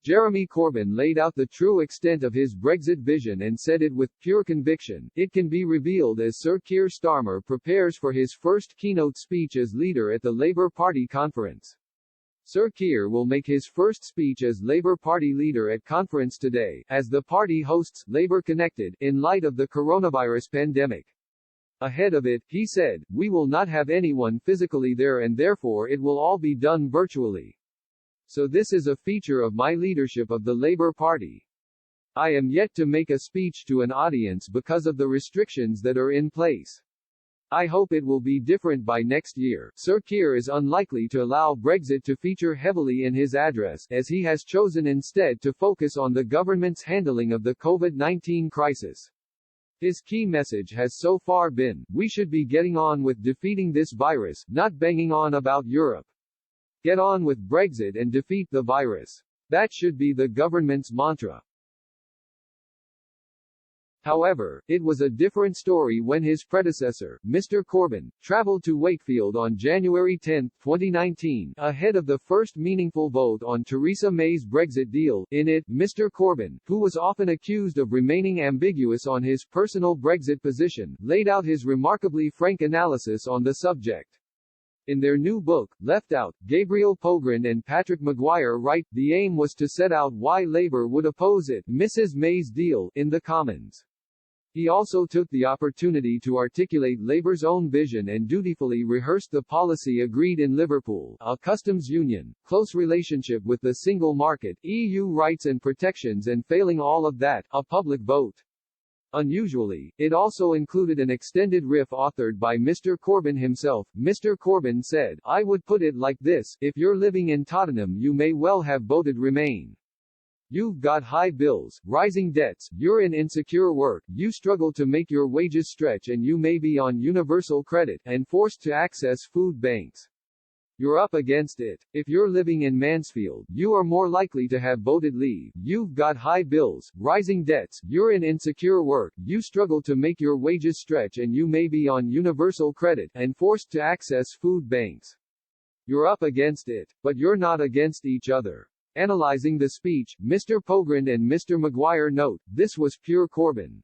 Jeremy Corbyn laid out the true extent of his Brexit vision and said it with pure conviction. It can be revealed as Sir Keir Starmer prepares for his first keynote speech as leader at the Labour Party conference. Sir Keir will make his first speech as Labour Party leader at conference today, as the party hosts Labour Connected, in light of the coronavirus pandemic. Ahead of it, he said, "We will not have anyone physically there and therefore it will all be done virtually. So this is a feature of my leadership of the Labour Party. I am yet to make a speech to an audience because of the restrictions that are in place. I hope it will be different by next year." Sir Keir is unlikely to allow Brexit to feature heavily in his address, as he has chosen instead to focus on the government's handling of the COVID-19 crisis. His key message has so far been, "We should be getting on with defeating this virus, not banging on about Europe. Get on with Brexit and defeat the virus. That should be the government's mantra." However, it was a different story when his predecessor, Mr. Corbyn, travelled to Wakefield on January 10, 2019, ahead of the first meaningful vote on Theresa May's Brexit deal. In it, Mr. Corbyn, who was often accused of remaining ambiguous on his personal Brexit position, laid out his remarkably frank analysis on the subject. In their new book, Left Out, Gabriel Pogrund and Patrick Maguire write, the aim was to set out why Labour would oppose it, Mrs. May's deal, in the Commons. He also took the opportunity to articulate Labour's own vision and dutifully rehearsed the policy agreed in Liverpool: a customs union, close relationship with the single market, EU rights and protections, and failing all of that, a public vote. Unusually, it also included an extended riff authored by Mr. Corbyn himself. Mr. Corbyn said, "I would put it like this, if you're living in Tottenham you may well have voted Remain. You've got high bills, rising debts, you're in insecure work, you struggle to make your wages stretch and you may be on universal credit, and forced to access food banks. You're up against it. If you're living in Mansfield, you are more likely to have voted Leave. You've got high bills, rising debts, you're in insecure work, you struggle to make your wages stretch and you may be on universal credit, and forced to access food banks. You're up against it. But you're not against each other." Analyzing the speech, Mr. Pogrund and Mr. Maguire note, "This was pure Corbyn.